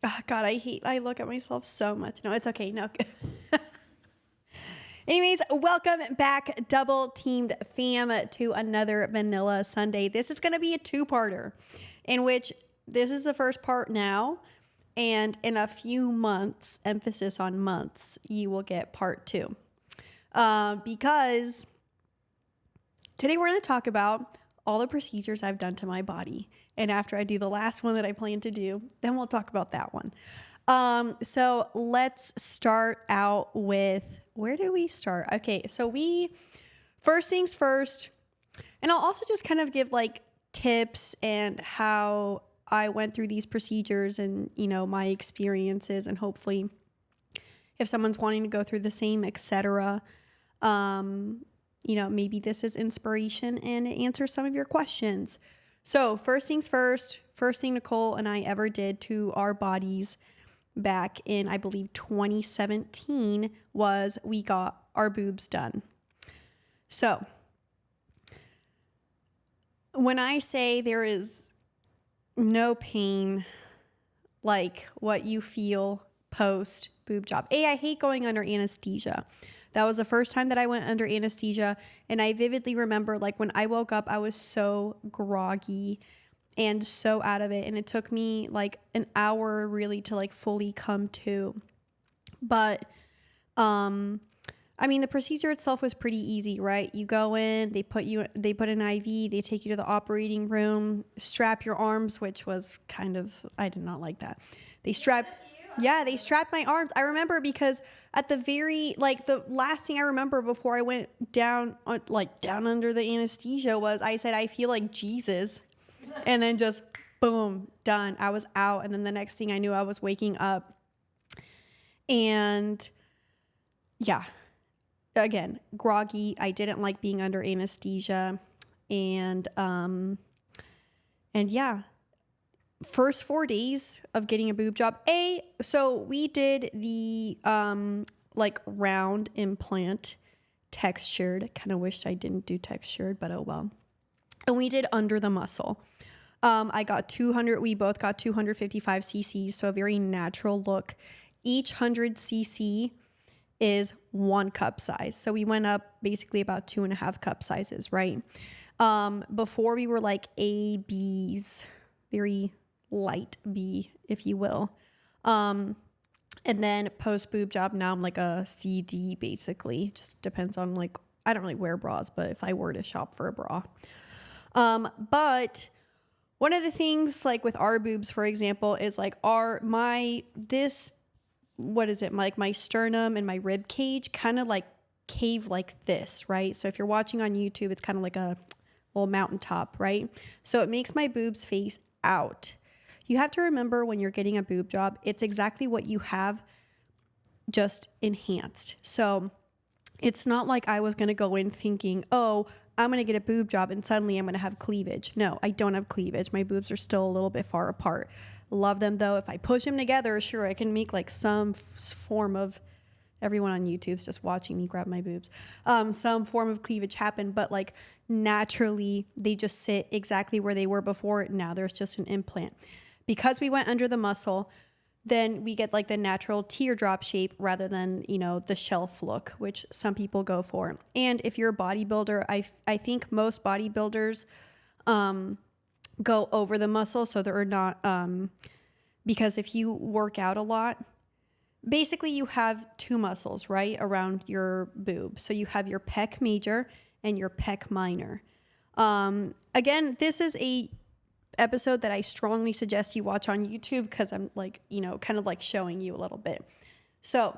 Oh, God, I look at myself so much. No, it's okay. No. Anyways, welcome back, double teamed fam, to another Vanilla Sunday. This is going to be a two-parter in which this is the first part now. And in a few months, emphasis on months, you will get part two. Because today we're going to talk about all the procedures I've done to my body. And after I do the last one that I plan to do, then we'll talk about that one. So let's start out with, where do we start? Okay, so first things first, and I'll also just kind of give like tips and how I went through these procedures and, my experiences, and hopefully if someone's wanting to go through the same, etc., maybe this is inspiration and it answers some of your questions. So first things first thing Nicole and I ever did to our bodies back in, I believe, 2017 was we got our boobs done. So when I say there is no pain like what you feel post boob job. I hate going under anesthesia. That was the first time that I went under anesthesia, and I vividly remember, like, when I woke up, I was so groggy and so out of it, and it took me like an hour really to like fully come to. But the procedure itself was pretty easy, right? You go in, they put an IV, they take you to the operating room, strap your arms, which was I did not like that. They strapped my arms. I remember because at the the last thing I remember before I went down under the anesthesia was I said, I feel like Jesus. And then just boom, done. I was out. And then the next thing I knew, I was waking up. And yeah, again, groggy. I didn't like being under anesthesia. And yeah. First 4 days of getting a boob job. So we did the round implant textured. Kind of wished I didn't do textured, but oh well. And we did under the muscle. We both got 255 cc's, so a very natural look. Each 100 cc is 1 cup size. So we went up basically about 2.5 cup sizes, right? Before we were like A, B's, very light B, if you will. And then post boob job, now I'm like a CD basically. Just depends on I don't really wear bras, but if I were to shop for a bra. But one of the things with our boobs, for example, is my sternum and my rib cage kind of cave like this, right? So if you're watching on YouTube, it's kind of like a little mountaintop, right? So it makes my boobs face out. You have to remember when you're getting a boob job, it's exactly what you have, just enhanced. So it's not like I was going to go in thinking, oh, I'm going to get a boob job and suddenly I'm going to have cleavage. No, I don't have cleavage. My boobs are still a little bit far apart. Love them though. If I push them together, sure, I can make some form of, everyone on YouTube's just watching me grab my boobs, some form of cleavage happen, but naturally they just sit exactly where they were before. Now there's just an implant. Because we went under the muscle, then we get the natural teardrop shape rather than, the shelf look, which some people go for. And if you're a bodybuilder, I think most bodybuilders go over the muscle, so they're not, because if you work out a lot, basically you have 2 muscles, right, around your boob. So you have your pec major and your pec minor. Again, this is a episode that I strongly suggest you watch on YouTube because I'm kind of showing you a little bit. So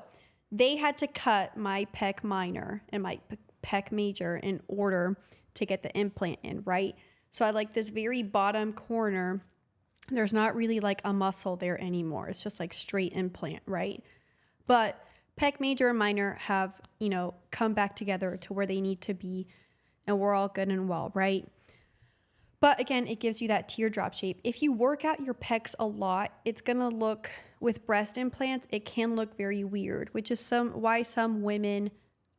they had to cut my pec minor and my pec major in order to get the implant in, right? So I this very bottom corner, there's not really a muscle there anymore. It's just straight implant, right? But pec major and minor have, come back together to where they need to be, and we're all good and well, right? But again, it gives you that teardrop shape. If you work out your pecs a lot, it's going to look, with breast implants, it can look very weird, which is why some women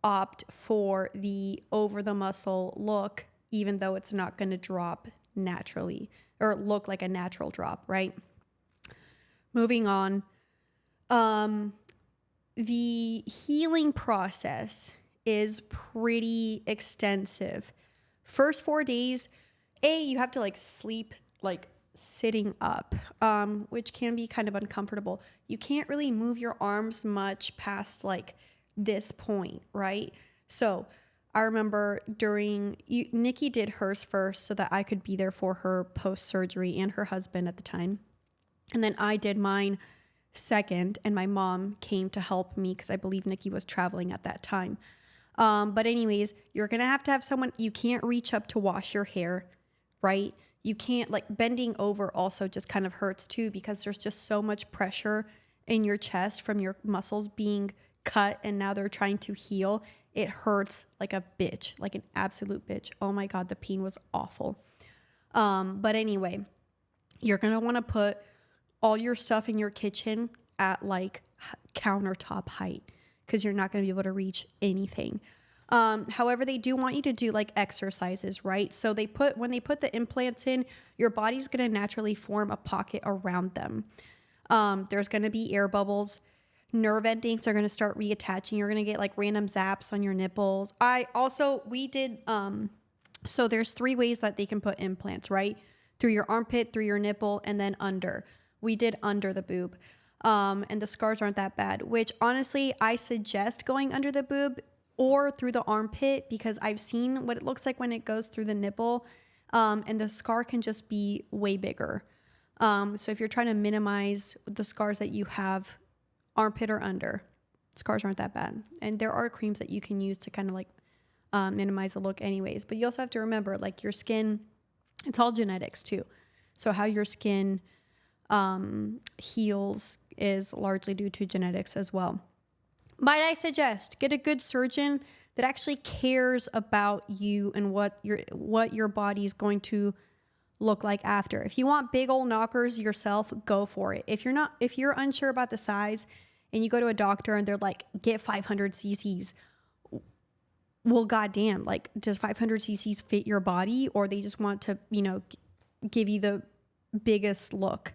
opt for the over the muscle look, even though it's not going to drop naturally or look like a natural drop, right? Moving on. Um, the healing process is pretty extensive. First 4 days, you have to like sleep like sitting up, which can be kind of uncomfortable. You can't really move your arms much past like this point, right? So I remember Nikki did hers first so that I could be there for her post surgery and her husband at the time. And then I did mine second, and my mom came to help me because I believe Nikki was traveling at that time. But anyways, you're going to have someone, you can't reach up to wash your hair, right? You can't, like, bending over also just kind of hurts too, because there's just so much pressure in your chest from your muscles being cut, and now they're trying to heal. It hurts like a bitch, like an absolute bitch. Oh my God, the pain was awful. But anyway, you're going to want to put all your stuff in your kitchen at like countertop height, because you're not going to be able to reach anything. However, they do want you to do like exercises, right? So when they put the implants in, your body's going to naturally form a pocket around them. There's going to be air bubbles. Nerve endings are going to start reattaching. You're going to get like random zaps on your nipples. So there's 3 ways that they can put implants, right? Through your armpit, through your nipple, and then under. We did under the boob. And the scars aren't that bad, which honestly, I suggest going under the boob or through the armpit, because I've seen what it looks like when it goes through the nipple. And the scar can just be way bigger. So if you're trying to minimize the scars that you have, armpit or under, scars aren't that bad. And there are creams that you can use to kind of like minimize the look anyways. But you also have to remember, like, your skin, it's all genetics too. So how your skin heals is largely due to genetics as well. Might I suggest get a good surgeon that actually cares about you and what your body is going to look like after. If you want big old knockers yourself, go for it. If you're unsure about the size and you go to a doctor and they're like, get 500 cc's, well, goddamn, like, does 500 cc's fit your body, or they just want to, give you the biggest look?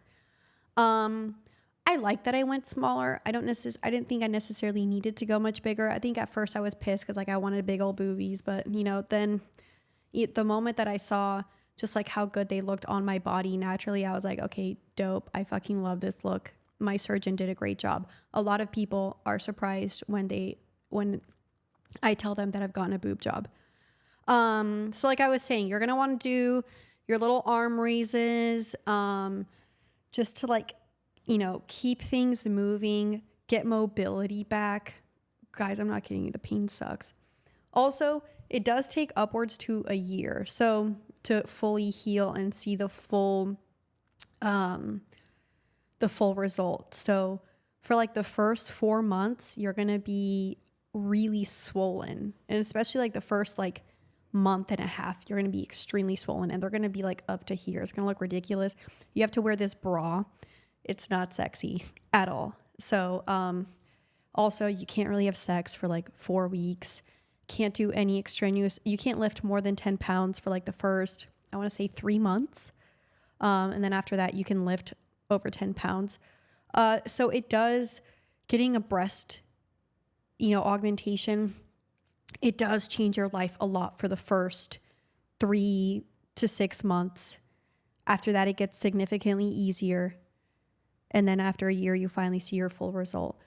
I like that I went smaller. I didn't think I necessarily needed to go much bigger. I think at first I was pissed because like I wanted big old boobies, but then the moment that I saw just like how good they looked on my body naturally, I was like, okay, dope. I fucking love this look. My surgeon did a great job. A lot of people are surprised when I tell them that I've gotten a boob job. So like I was saying, you're going to want to do your little arm raises, just to like, keep things moving, get mobility back. Guys, I'm not kidding you. The pain sucks. Also, it does take upwards to a year. So to fully heal and see the full result. So for like the first 4 months, you're going to be really swollen. And especially like the first like month and a half, you're going to be extremely swollen, and they're going to be like up to here. It's going to look ridiculous. You have to wear this bra. It's not sexy at all. So, also you can't really have sex for like 4 weeks. Can't do any you can't lift more than 10 pounds for like the first, I want to say 3 months. And then after that you can lift over 10 pounds. So it does, getting a breast, augmentation, it does change your life a lot for the first 3 to 6 months. After that, it gets significantly easier. And then after a year, you finally see your full result.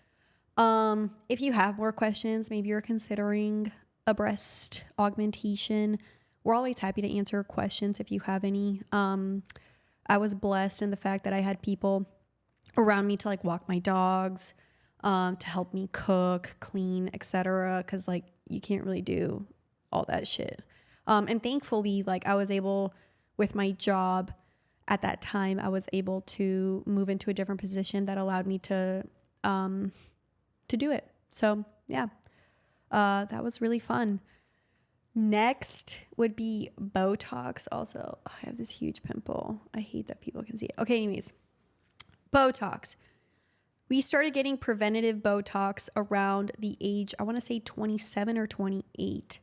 If you have more questions, maybe you're considering a breast augmentation, we're always happy to answer questions if you have any. I was blessed in the fact that I had people around me to like walk my dogs, to help me cook, clean, etc. Because like you can't really do all that shit. And thankfully, like I was able, with my job at that time, I was able to move into a different position that allowed me to do it. So yeah, that was really fun. Next would be Botox. Also, I have this huge pimple. I hate that people can see it. Okay, anyways, Botox. We started getting preventative Botox around the age, I want to say 27 or 28.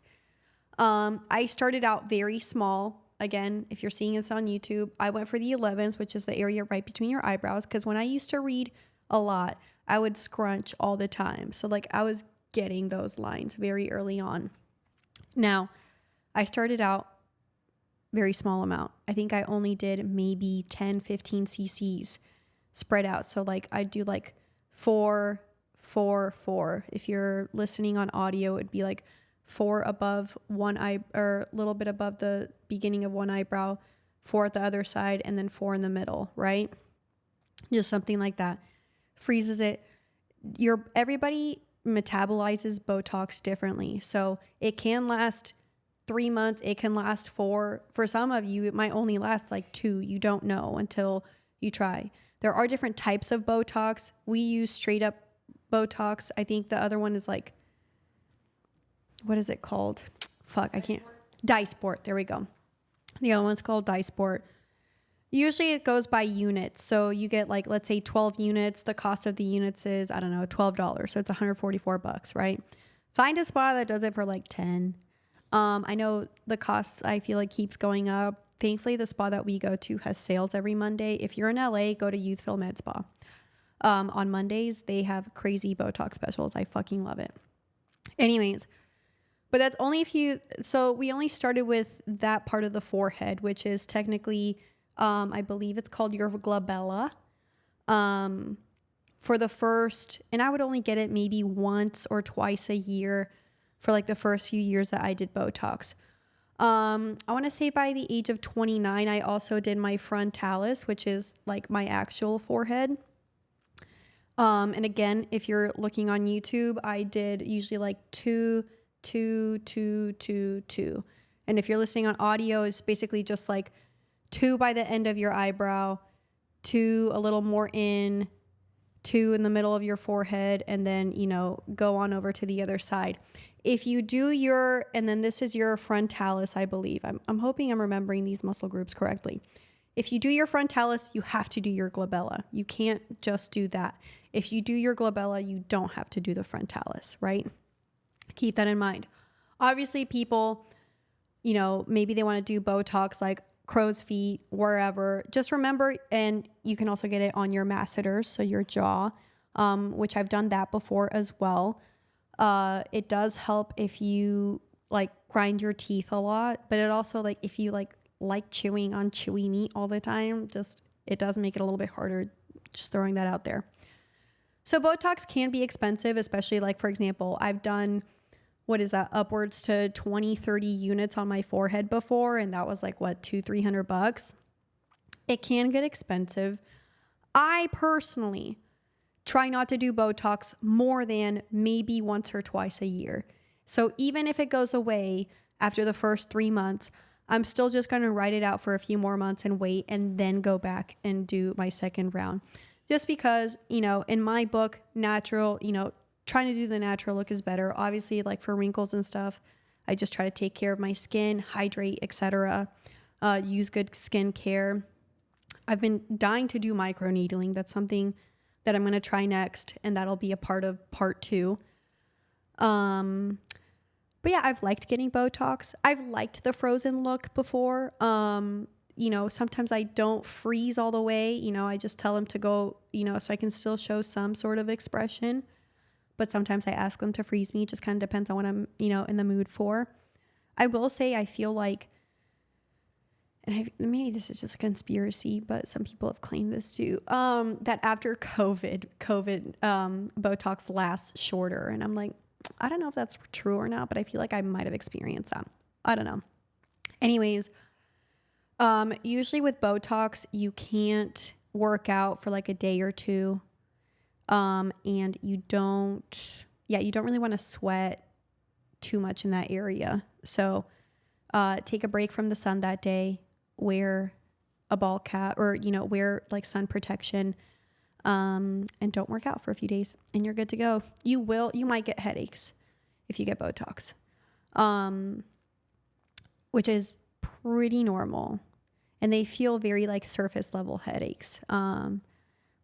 I started out very small. again, if you're seeing this on YouTube, I went for the 11s, which is the area right between your eyebrows. Because when I used to read a lot, I would scrunch all the time. So like I was getting those lines very early on. Now, I started out very small amount. I think I only did maybe 10, 15 cc's spread out. So like I do like 4, 4, 4. If you're listening on audio, it'd be like 4 above one eye, or a little bit above the beginning of one eyebrow, 4 at the other side, and then 4 in the middle, right? Just something like that. Freezes it. Everybody metabolizes Botox differently. So it can last 3 months. It can last 4. For some of you, it might only last like 2. You don't know until you try. There are different types of Botox. We use straight up Botox. I think the other one is like, what is it called? Fuck, I can't. Dysport. There we go. The other one's called Dysport. Usually it goes by units. So you get like, let's say 12 units. The cost of the units is, I don't know, $12. So it's $144, right? Find a spa that does it for like 10. I know the costs, I feel like, keeps going up. Thankfully, the spa that we go to has sales every Monday. If you're in LA, go to Youthful Med Spa. On Mondays, they have crazy Botox specials. I fucking love it. Anyways, but that's only if you, so we only started with that part of the forehead, which is technically, I believe it's called your glabella. For the first, and I would only get it maybe once or twice a year for like the first few years that I did Botox. I want to say by the age of 29, I also did my frontalis, which is like my actual forehead. And again, if you're looking on YouTube, I did usually like 2, 2, 2, 2, 2. And if you're listening on audio, it's basically just like 2 by the end of your eyebrow, 2 a little more in, 2 in the middle of your forehead, and then, you know, go on over to the other side. If you do your, and then this is your frontalis, I believe. I'm hoping I'm remembering these muscle groups correctly. If you do your frontalis, you have to do your glabella. You can't just do that. If you do your glabella, you don't have to do the frontalis, right? Keep that in mind. Obviously, people, you know, maybe they want to do Botox like crow's feet, wherever. Just remember, and you can also get it on your masseters, so your jaw, which I've done that before as well. It does help if you like grind your teeth a lot, but it also, like, if you like chewing on chewy meat all the time, just, it does make it a little bit harder. Just throwing that out there. So Botox can be expensive, especially like, for example, I've done, what is that, upwards to 20, 30 units on my forehead before. And that was like, what, $200-$300? It can get expensive. I personally try not to do Botox more than maybe once or twice a year. So even if it goes away after the first 3 months, I'm still just going to write it out for a few more months and wait, and then go back and do my second round. Just because, you know, in my book, natural, you know, trying to do the natural look is better. Obviously, like for wrinkles and stuff, I just try to take care of my skin, hydrate, etc. Use good skin care. I've been dying to do microneedling. That's something that I'm going to try next, and that'll be a part of part 2. But yeah, I've liked getting Botox. I've liked the frozen look before. You know, sometimes I don't freeze all the way. You know, I just tell them to go, you know, so I can still show some sort of expression. But sometimes I ask them to freeze me. It just kind of depends on what I'm, you know, in the mood for. I will say I feel like, and maybe this is just a conspiracy, but some people have claimed this too, that after COVID, Botox lasts shorter. And I'm like, I don't know if that's true or not, but I feel like I might have experienced that. I don't know. Anyways, usually with Botox, you can't work out for like a day or two. And you don't really want to sweat too much in that area. So, take a break from the sun that day, wear a ball cap, or, you know, wear like sun protection, and don't work out for a few days, and you're good to go. You might get headaches if you get Botox, which is pretty normal, and they feel very like surface level headaches.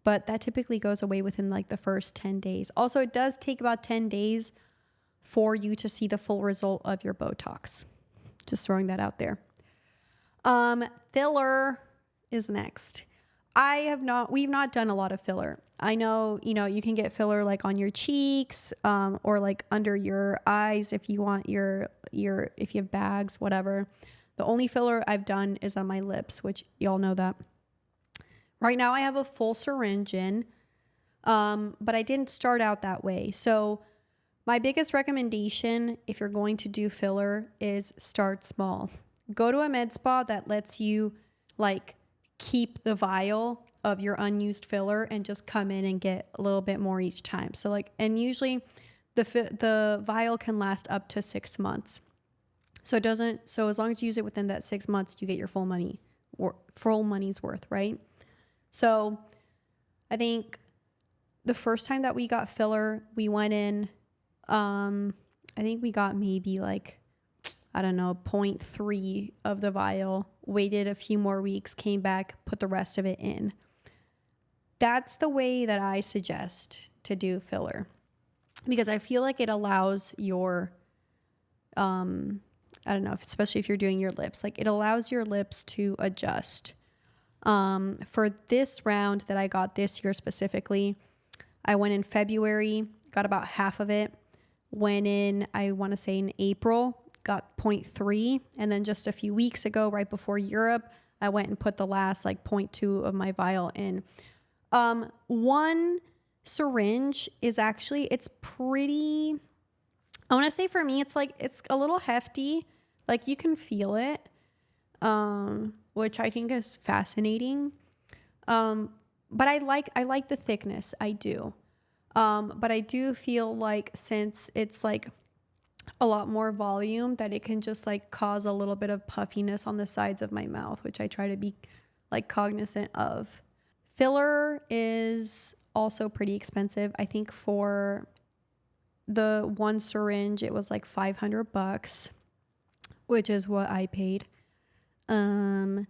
But that typically goes away within like the first 10 days. Also, it does take about 10 days for you to see the full result of your Botox. Just throwing that out there. Filler is next. We've not done a lot of filler. I know, you can get filler like on your cheeks, or like under your eyes if you want if you have bags, whatever. The only filler I've done is on my lips, which y'all know that. Right now I have a full syringe in, but I didn't start out that way. So my biggest recommendation if you're going to do filler is start small. Go to a med spa that lets you like keep the vial of your unused filler and just come in and get a little bit more each time. So and usually the vial can last up to 6 months. So as long as you use it within that 6 months, you get your full money's worth, right? So I think the first time that we got filler, we went in, I think we got maybe like, I don't know, 0.3 of the vial, waited a few more weeks, came back, put the rest of it in. That's the way that I suggest to do filler, because I feel like it allows your, I don't know, especially if you're doing your lips, like it allows your lips to adjust. For this round that I got this year specifically, I went in February, got about half of it. Went in, I want to say in April, got 0.3. And then just a few weeks ago, right before Europe, I went and put the last like 0.2 of my vial in. One syringe is actually, it's pretty, I want to say for me, it's a little hefty. Like you can feel it, which I think is fascinating. But I like the thickness. I do. But I do feel like since it's like a lot more volume, that it can just like cause a little bit of puffiness on the sides of my mouth, which I try to be like cognizant of. Filler is also pretty expensive. I think for the one syringe, it was like $500, which is what I paid. And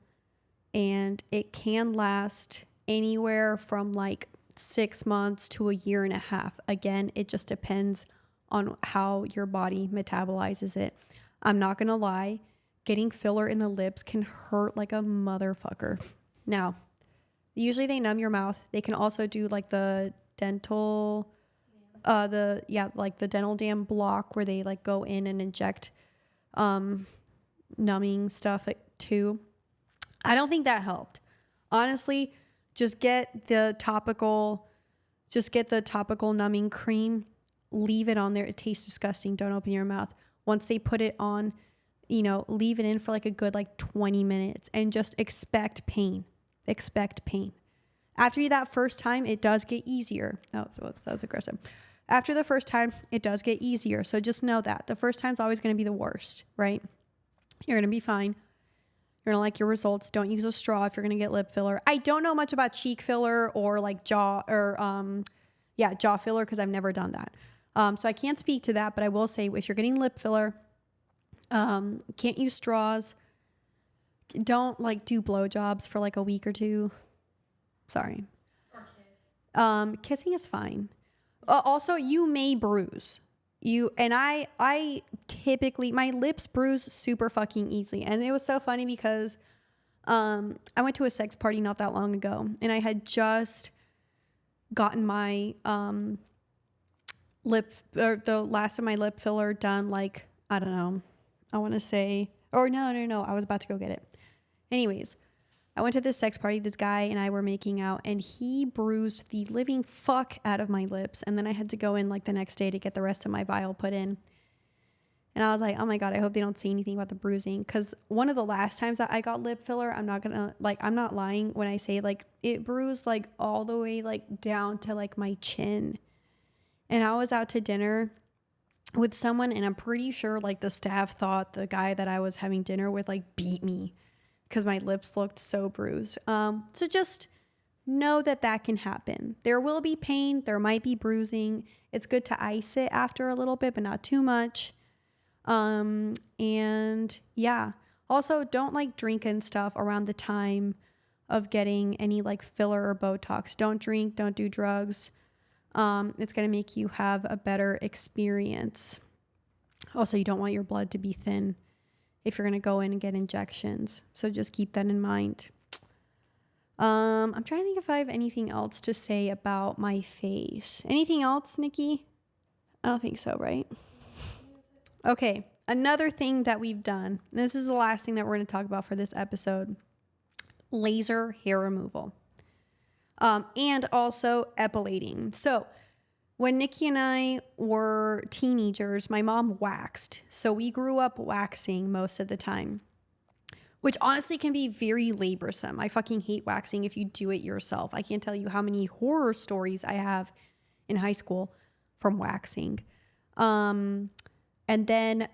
it can last anywhere from like 6 months to a year and a half. Again, it just depends on how your body metabolizes it. I'm not gonna lie, getting filler in the lips can hurt like a motherfucker. Now, usually they numb your mouth. They can also do like the dental, like the dental dam block where they like go in and inject numbing stuff too. I don't think that helped. Honestly, just get the topical numbing cream, leave it on there. It tastes disgusting. Don't open your mouth. Once they put it on, leave it in for like a good like 20 minutes and just expect pain. Expect pain. After that first time, it does get easier. Oh, that was aggressive. After the first time, it does get easier. So just know that the first time is always going to be the worst, right? You're going to be fine. You're going to like your results. Don't use a straw if you're going to get lip filler. I don't know much about cheek filler or like jaw filler because I've never done that. So I can't speak to that, but I will say if you're getting lip filler, can't use straws. Don't like do blowjobs for like a week or two. Sorry. Or kiss. Kissing is fine. Also, you may bruise. I typically, my lips bruise super fucking easily. And it was so funny because I went to a sex party not that long ago and I had just gotten my the last of my lip filler done, like, I don't know, I want to say, or no, I was about to go get it. Anyways, I went to this sex party. This guy and I were making out and he bruised the living fuck out of my lips. And then I had to go in like the next day to get the rest of my vial put in. And I was like, oh my God, I hope they don't say anything about the bruising. Cause one of the last times that I got lip filler, I'm not lying when I say like it bruised like all the way like down to like my chin. And I was out to dinner with someone and I'm pretty sure like the staff thought the guy that I was having dinner with like beat me because my lips looked so bruised. So just know that can happen. There will be pain. There might be bruising. It's good to ice it after a little bit, but not too much. And yeah, also don't like drink and stuff around the time of getting any like filler or Botox. Don't drink, don't do drugs. It's going to make you have a better experience. Also, you don't want your blood to be thin if you're going to go in and get injections. So just keep that in mind. I'm trying to think if I have anything else to say about my face. Anything else, Nikki? I don't think so, right? Okay. Another thing that we've done, and this is the last thing that we're going to talk about for this episode, laser hair removal. And also epilating. So when Nikki and I were teenagers, my mom waxed. So we grew up waxing most of the time, which honestly can be very laborsome. I fucking hate waxing if you do it yourself. I can't tell you how many horror stories I have in high school from waxing. And then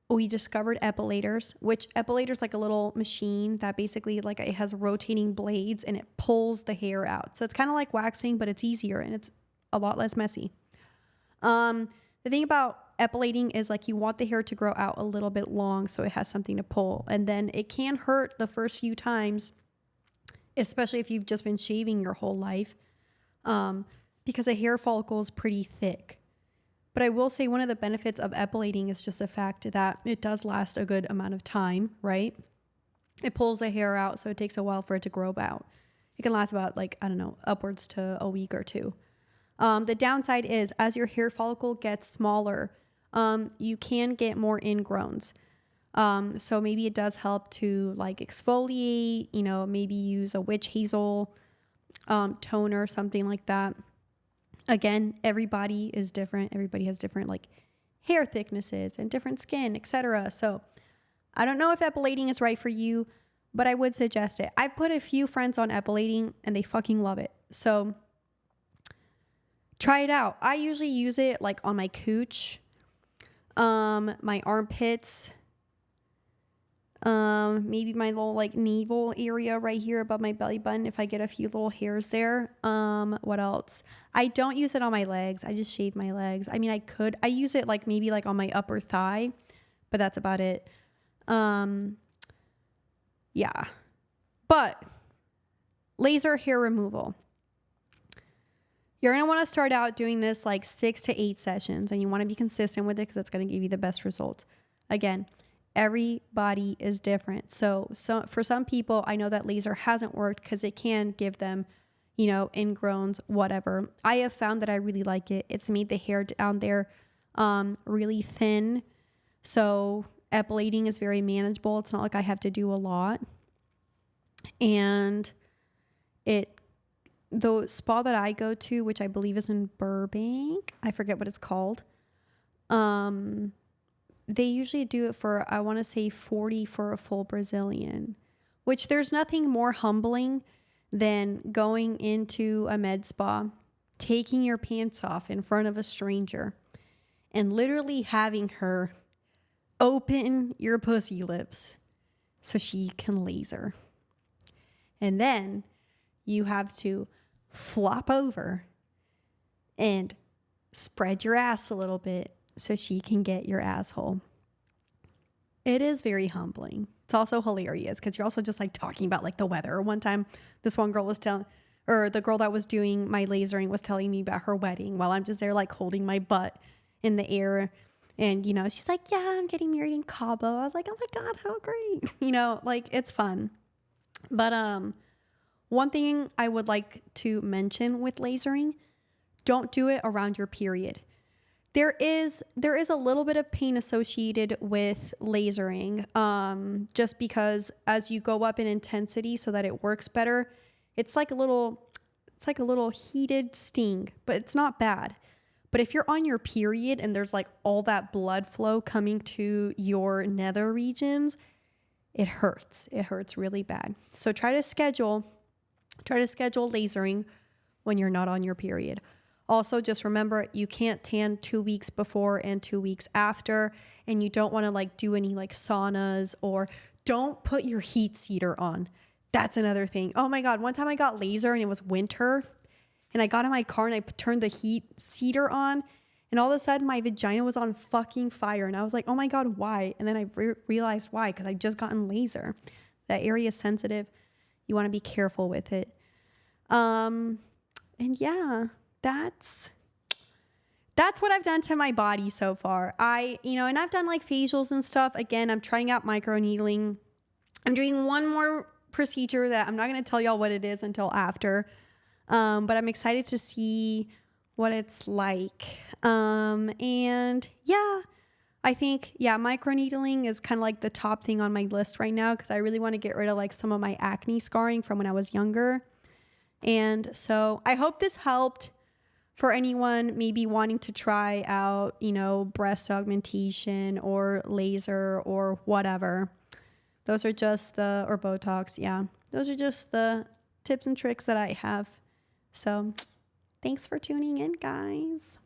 we discovered epilators, which epilators like a little machine that basically like it has rotating blades and it pulls the hair out. So it's kind of like waxing, but it's easier and it's a lot less messy. The thing about epilating is like you want the hair to grow out a little bit long so it has something to pull. And then it can hurt the first few times, especially if you've just been shaving your whole life, because a hair follicle is pretty thick. But I will say one of the benefits of epilating is just the fact that it does last a good amount of time, right? It pulls the hair out, so it takes a while for it to grow out. It can last about like, I don't know, upwards to a week or two. The downside is as your hair follicle gets smaller, you can get more ingrowns. So maybe it does help to like exfoliate, maybe use a witch hazel toner, something like that. Again, everybody is different. Everybody has different like hair thicknesses and different skin, etc. So I don't know if epilating is right for you, but I would suggest it. I put a few friends on epilating and they fucking love it. So try it out. I usually use it like on my cooch, my armpits, maybe my little like navel area right here above my belly button if I get a few little hairs there. What else? I don't use it on my legs. I just shave my legs. I mean, I use it like maybe like on my upper thigh, but that's about it. Yeah. But laser hair removal. You're going to want to start out doing this like 6 to 8 sessions, and you want to be consistent with it because it's going to give you the best results. Again, everybody is different. So for some people, I know that laser hasn't worked because it can give them, ingrowns, whatever. I have found that I really like it. It's made the hair down there really thin. So epilating is very manageable. It's not like I have to do a lot. And the spa that I go to, which I believe is in Burbank, I forget what it's called. They usually do it for, I want to say $40 for a full Brazilian, which there's nothing more humbling than going into a med spa, taking your pants off in front of a stranger and literally having her open your pussy lips so she can laser. And then you have to flop over and spread your ass a little bit so she can get your asshole. It is very humbling. It's also hilarious because you're also just like talking about like the weather. One time this one girl the girl that was doing my lasering was telling me about her wedding while I'm just there like holding my butt in the air. And, she's like, yeah, I'm getting married in Cabo. I was like, oh my God, how great. Like it's fun. But one thing I would like to mention with lasering, don't do it around your period. There is a little bit of pain associated with lasering, just because as you go up in intensity so that it works better, it's like a little heated sting, but it's not bad. But if you're on your period and there's like all that blood flow coming to your nether regions, it hurts. It hurts really bad. So try to schedule lasering when you're not on your period. Also, just remember, you can't tan 2 weeks before and 2 weeks after, and you don't want to like do any like saunas, or don't put your heat seater on. That's another thing. Oh my God. One time I got laser and it was winter, and I got in my car and I turned the heat seater on, and all of a sudden my vagina was on fucking fire. And I was like, oh my God, why? And then I realized why, because I just gotten laser. That area is sensitive. You want to be careful with it. And yeah, that's that's what I've done to my body so far. And I've done like facials and stuff. Again, I'm trying out microneedling. I'm doing one more procedure that I'm not going to tell y'all what it is until after. But I'm excited to see what it's like. And yeah, I think, microneedling is kind of like the top thing on my list right now because I really want to get rid of like some of my acne scarring from when I was younger. And so I hope this helped for anyone maybe wanting to try out, breast augmentation or laser or whatever. Those are just or Botox. Yeah. Those are just the tips and tricks that I have. So thanks for tuning in, guys.